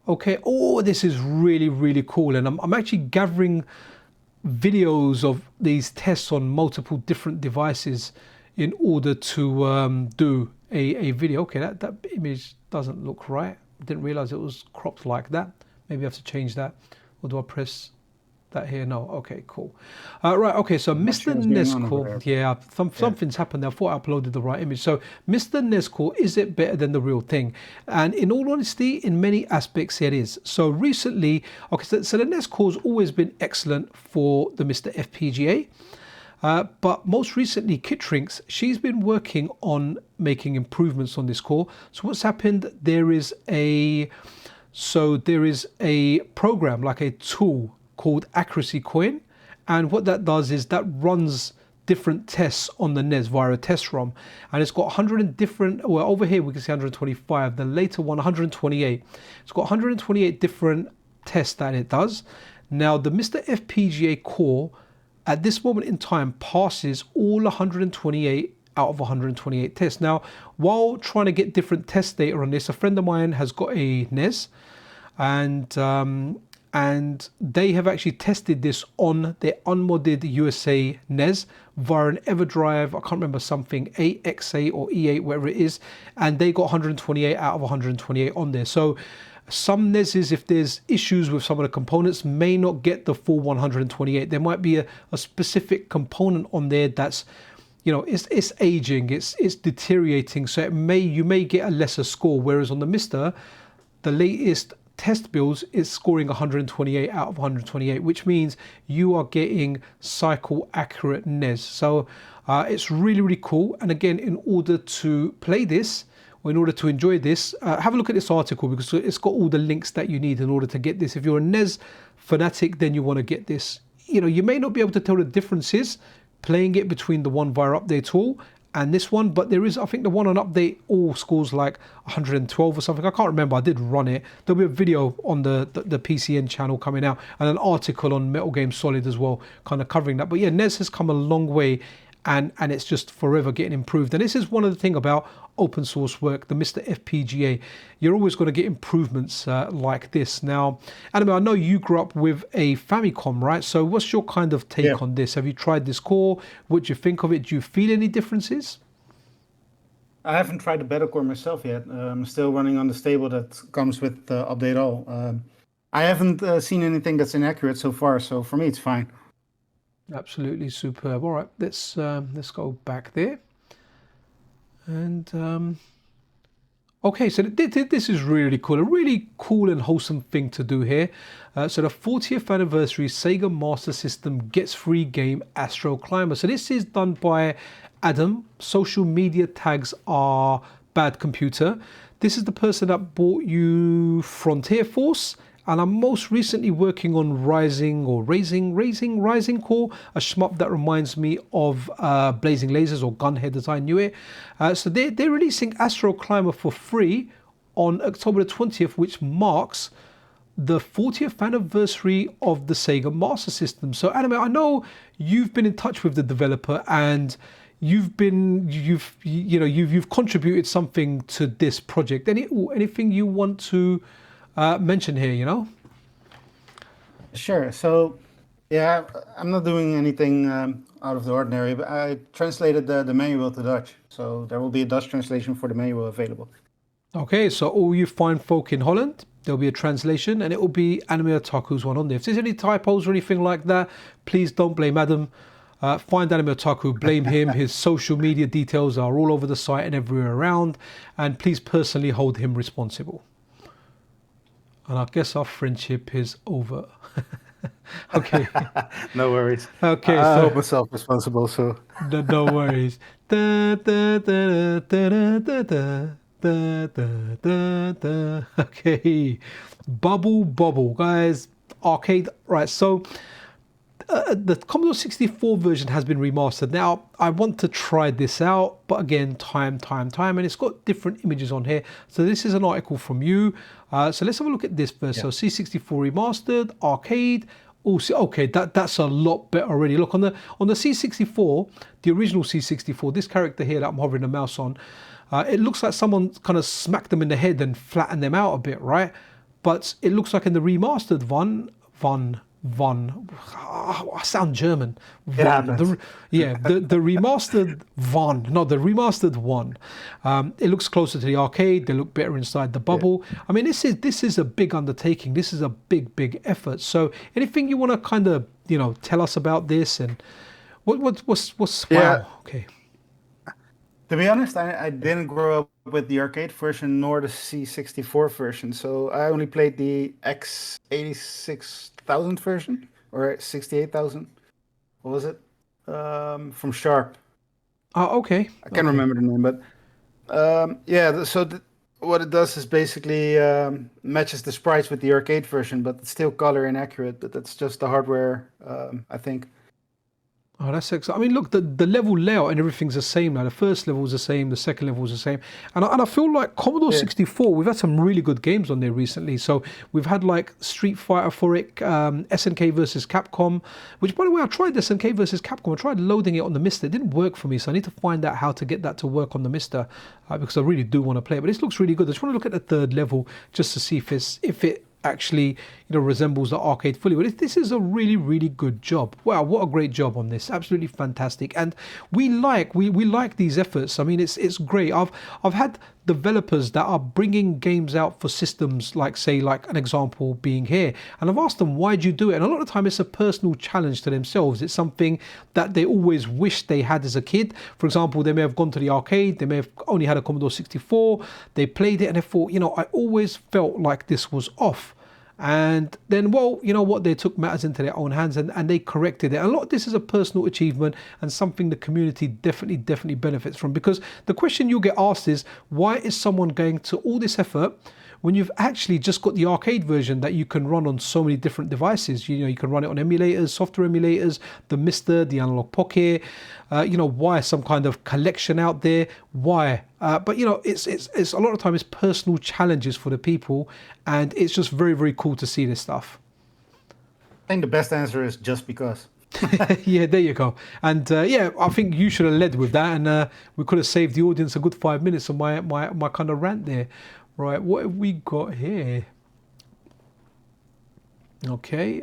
Okay, oh, this is really, really cool. And I'm actually gathering videos of these tests on multiple different devices in order to do a video. Okay, that image doesn't look right. Didn't realize it was cropped like that. Maybe I have to change that. Or do I press that here? No. Okay, cool. Right, okay, so MiSTer NES Core. Yeah, something's happened there. I thought I uploaded the right image. So MiSTer NES Core, is it better than the real thing? And in all honesty, in many aspects, it is. So recently, okay, so the NES Core's always been excellent for the MiSTer FPGA. But most recently, Kitrinks, she's been working on making improvements on this core. So what's happened? There is a program, like a tool called Accuracy Coin, and what that does is that runs different tests on the NES via a test ROM, and it's got 100 different. Well, over here we can see 125. The later one, 128. It's got 128 different tests that it does. Now, the MiSTer FPGA core, at this moment in time, passes all 128 out of 128 tests. Now, while trying to get different test data on this, a friend of mine has got a NES, and they have actually tested this on their unmodded USA NES via an EverDrive, I can't remember, something 8XA or E8, whatever it is, and they got 128 out of 128 on there. So some NESs, if there's issues with some of the components, may not get the full 128. There might be a specific component on there that's, you know, it's aging, it's deteriorating, so you may get a lesser score. Whereas on the MiSTer, the latest test builds is scoring 128 out of 128, which means you are getting cycle accurate NES. So it's really, really cool. And again, in order to play this, or in order to enjoy this, have a look at this article, because it's got all the links that you need in order to get this. If you're a NES fanatic, then you want to get this. You know, you may not be able to tell the differences playing it between the one via update tool and this one, but there is, I think the one on update all scores like 112 or something. I can't remember. I did run it. There'll be a video on the PCN channel coming out, and an article on Metal Game Solid as well, kind of covering that. But yeah, NES has come a long way, and it's just forever getting improved. And this is one of the things about open source work, the MiSTer FPGA. You're always going to get improvements like this. Now, Anime, I know you grew up with a Famicom, right? So what's your kind of take on this? Have you tried this core? What do you think of it? Do you feel any differences? I haven't tried the Battle Core myself yet. I'm still running on the stable that comes with Update All. I haven't seen anything that's inaccurate so far, so for me it's fine. Absolutely superb. All right, let's go back there. And Okay, so this is really cool. A really cool and wholesome thing to do here. So the 40th anniversary Sega Master System gets free game Astro Climber. So this is done by Adam. Social media tags are Bad Computer. This is the person that bought you Frontier Force. And I'm most recently working on Rising Core, a shmup that reminds me of Blazing Lasers or Gunhead as I knew it. So they're releasing Astro Climber for free on October the 20th, which marks the 40th anniversary of the Sega Master System. So Anime, I know you've been in touch with the developer and you've contributed something to this project. Anything you want to mention here, you know? Sure. So, yeah, I'm not doing anything out of the ordinary, but I translated the manual to Dutch. So there will be a Dutch translation for the manual available. Okay, so all you fine folk in Holland, there'll be a translation and it will be Anime Otaku's one on there. If there's any typos or anything like that, please don't blame Adam. Find Anime Otaku, blame him. His social media details are all over the site and everywhere around. And please personally hold him responsible. And I guess our friendship is over. Okay. No worries. Okay. I so hold myself responsible, so. no worries. Da, da, da, da, da, da, da, da, da, da, da. Okay. Bobble, guys. Arcade. Right. So the Commodore 64 version has been remastered. Now, I want to try this out, but again, time, and it's got different images on here. So this is an article from you. So let's have a look at this first. Yeah. So C64 remastered, arcade. Oh, okay, that's a lot better already. Look on the C64, the original C64. This character here that I'm hovering the mouse on, it looks like someone kind of smacked them in the head and flattened them out a bit, right? But it looks like in the remastered one. I sound German. The remastered the remastered one. It looks closer to the arcade. They look better inside the bubble. Yeah. I mean, this is a big undertaking. This is a big effort. So, anything you want to kind of tell us about this and what's yeah. Wow. Okay. To be honest, I didn't grow up with the arcade version nor the C64 version, so I only played the X86,000 version or 68,000. What was it? From Sharp. Oh, okay. I can't remember the name, but what it does is basically matches the sprites with the arcade version, but it's still color inaccurate. But that's just the hardware, I think. Oh, that's exciting. I mean, look, the level layout and everything's the same now. The first level is the same, the second level is the same. And I feel like Commodore 64, we've had some really good games on there recently. So we've had like Street Fighter for it, SNK versus Capcom, which, by the way, I tried SNK versus Capcom. I tried loading it on the MiSTer. It didn't work for me, so I need to find out how to get that to work on the MiSTer because I really do want to play it. But this looks really good. I just want to look at the third level just to see if it actually resembles the arcade fully. But this is a really good job. Wow, what a great job on this. Absolutely fantastic. And we like these efforts. I mean, it's great. I've had developers that are bringing games out for systems like an example being here, and I've asked them, why do you do it? And a lot of the time it's a personal challenge to themselves. It's something that they always wish they had as a kid. For example, they may have gone to the arcade, they may have only had a Commodore 64, they played it and they thought, I always felt like this was off. And then, well, you know what, they took matters into their own hands and they corrected it. And a lot of this is a personal achievement and something the community definitely benefits from, because the question you'll get asked is, why is someone going to all this effort when you've actually just got the arcade version that you can run on so many different devices? You can run it on emulators, software emulators, the MiSTer, the Analog Pocket. Why some kind of collection out there? Why? But it's a lot of time it's personal challenges for the people, and it's just very cool to see this stuff. I think the best answer is just because. Yeah, there you go. And I think you should have led with that, and we could have saved the audience a good 5 minutes of my kind of rant there. Right, what have we got here? Okay.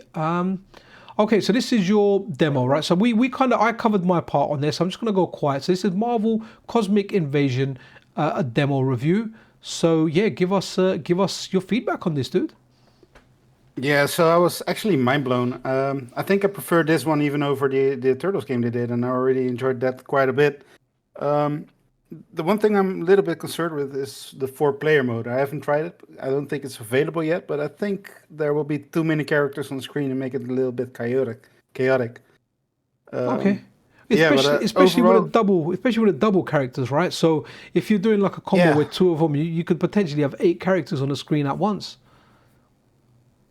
Okay, so this is your demo, right? So I covered my part on this. I'm just gonna go quiet. So this is Marvel Cosmic Invasion, a demo review. So yeah, give us your feedback on this, dude. Yeah, so I was actually mind blown. I think I prefer this one even over the Turtles game they did, and I already enjoyed that quite a bit. The one thing I'm a little bit concerned with is the 4-player mode. I haven't tried it. I don't think it's available yet, but I think there will be too many characters on the screen and make it a little bit chaotic. Okay. Yeah, but Especially overall, with the double characters, right? So if you're doing like a combo yeah, with two of them, you could potentially have 8 characters on the screen at once.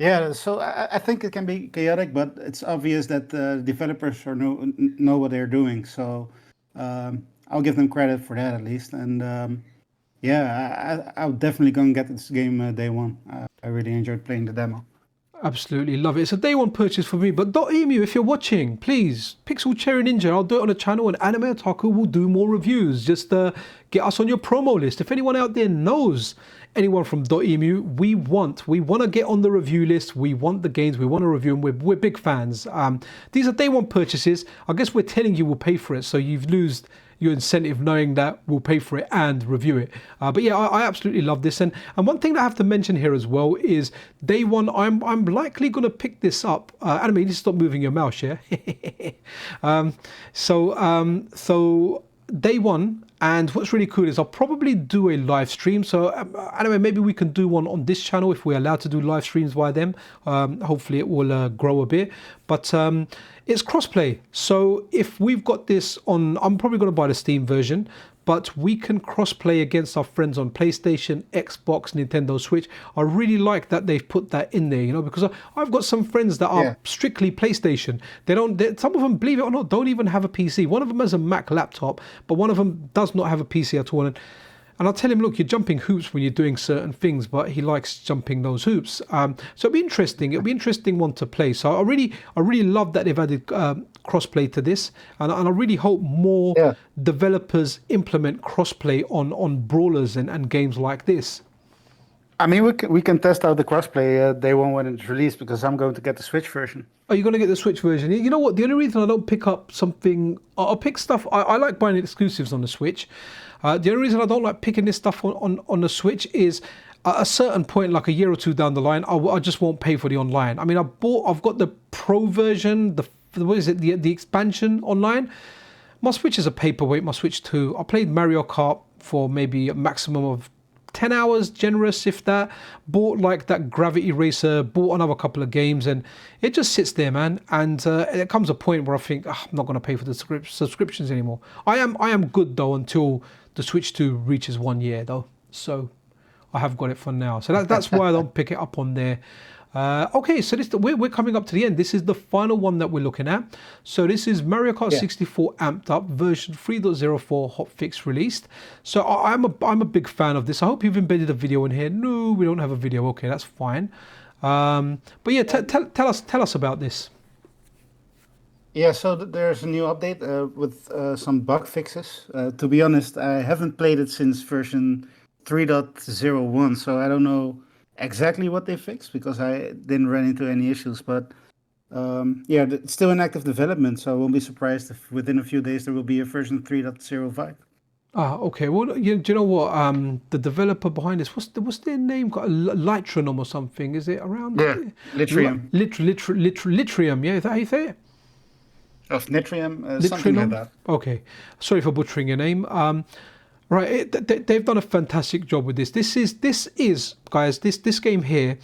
yeah. So I think it can be chaotic, but it's obvious that the developers know what they're doing. So I'll give them credit for that at least. And yeah, I'm definitely gonna get this game day one. I really enjoyed playing the demo. Absolutely love it. It's a day one purchase for me. But .emu, if you're watching, please, Pixel Cherry Ninja, I'll do it on the channel, and Anime Otaku will do more reviews. Just get us on your promo list. If anyone out there knows anyone from .emu, we want to get on the review list. We want the games. We want to review them. We're big fans. These are day one purchases. I guess we're telling you we'll pay for it, so you've lost your incentive knowing that we'll pay for it and review it. But yeah, I absolutely love this. And one thing that I have to mention here as well is day one, I'm likely going to pick this up. Anime, you need to stop moving your mouse, yeah? So day one, and what's really cool is I'll probably do a live stream. So anyway, maybe we can do one on this channel if we're allowed to do live streams via them. Hopefully it will grow a bit. But it's crossplay. So if we've got this on, I'm probably going to buy the Steam version, but we can crossplay against our friends on PlayStation, Xbox, Nintendo Switch. I really like that they've put that in there, you know, because I've got some friends that are strictly PlayStation. Some of them, believe it or not, don't even have a PC. One of them has a Mac laptop, but one of them does not have a PC at all. And I'll tell him, look, you're jumping hoops when you're doing certain things, but he likes jumping those hoops. So it'll be interesting. It'll be an interesting one to play. So I really love that they've added crossplay to this, and I really hope more developers implement crossplay on brawlers and games like this. I mean, we can test out the crossplay day one when it's released, because I'm going to get the Switch version. Are you going to get the Switch version? You know what? The only reason I don't pick up something, I'll pick stuff. I like buying exclusives on the Switch. The only reason I don't like picking this stuff on the Switch is at a certain point, like a year or two down the line, I just won't pay for the online. I mean, I've got the Pro version, what is it, the expansion online. My Switch is a paperweight, my Switch 2. I played Mario Kart for maybe a maximum of 10 hours, generous if that. Bought like that Gravity Racer, bought another couple of games, and it just sits there, man. And it comes a point where I think, I'm not going to pay for the subscriptions anymore. I am good though until the Switch 2 reaches 1 year though. So I have got it for now. So that's why I don't pick it up on there. Okay, so we're coming up to the end. This is the final one that we're looking at. So this is Mario Kart 64 Amped Up version 3.04 hotfix released. So I'm a big fan of this. I hope you've embedded a video in here. No, we don't have a video. Okay, that's fine. But yeah, tell us about this. Yeah, so there's a new update with some bug fixes. To be honest, I haven't played it since version 3.01, so I don't know exactly what they fixed because I didn't run into any issues. But yeah, it's still in active development, so I won't be surprised if within a few days there will be a version 3.05. Okay. Well, do you know what? The developer behind this, what's their name? Got a Litrium or something? Is it around? Yeah, Litrium. Litrium. Yeah, is that how you say it? Of Nitrium, something like that. Okay, sorry for butchering your name. Right, they've done a fantastic job with this. This is guys. This game here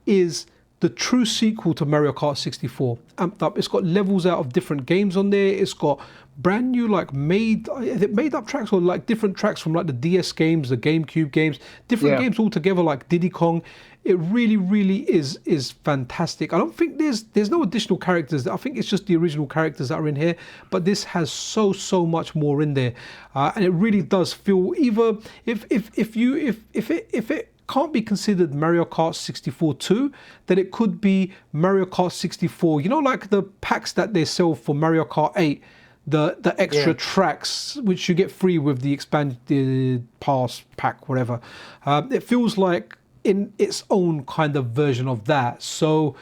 is the true sequel to Mario Kart 64 Amped Up. It's got levels out of different games on there. It's got brand new made up tracks, or like different tracks from like the DS games, the GameCube games, different games all together like Diddy Kong. It really is fantastic. I don't think there's no additional characters. I think it's just the original characters that are in here, but this has so much more in there, and it really does feel, either if it can't be considered Mario Kart 64 2, then it could be Mario Kart 64. You know, like the packs that they sell for Mario Kart 8, the extra tracks which you get free with the expanded pass pack, whatever. It feels like in its own kind of version of that. So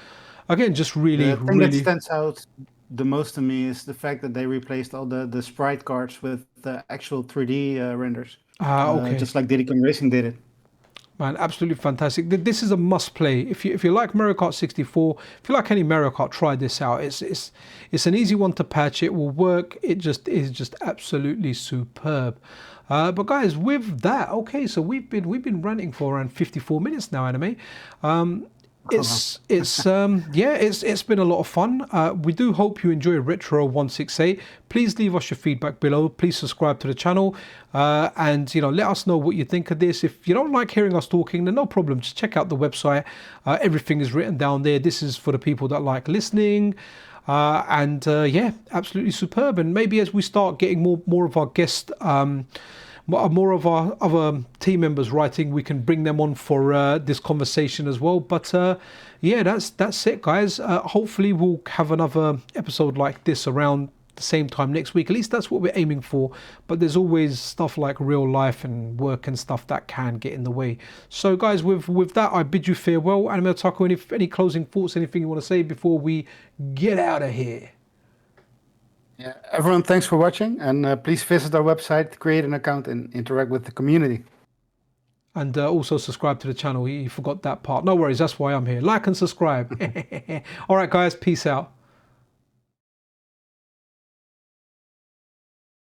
again, just really that stands out the most to me is the fact that they replaced all the sprite cards with the actual 3D renders. Okay. Just like Diddy Kong Racing did it. Man, absolutely fantastic. This is a must play. If you like Mario Kart 64, if you like any Mario Kart, try this out. It's an easy one to patch. It will work. It just is just absolutely superb. But guys, with that, okay, so we've been ranting for around 54 minutes now, Anime. It's been a lot of fun. We do hope you enjoy Retro 168. Please leave us your feedback below. Please subscribe to the channel, and let us know what you think of this. If you don't like hearing us talking, then no problem. Just check out the website. Everything is written down there. This is for the people that like listening. Yeah, absolutely superb. And maybe as we start getting more of our guests, more of our other team members writing, we can bring them on for this conversation as well. But yeah, that's it, guys. Hopefully we'll have another episode like this around the same time next week. At least that's what we're aiming for. But there's always stuff like real life and work and stuff that can get in the way. So guys, with that, I bid you farewell. Anime Otaku, any closing thoughts, anything you want to say before we get out of here? Yeah, everyone, thanks for watching, and please visit our website, create an account, and interact with the community. And also subscribe to the channel. You forgot that part. No worries, that's why I'm here. Like and subscribe. All right, guys, peace out.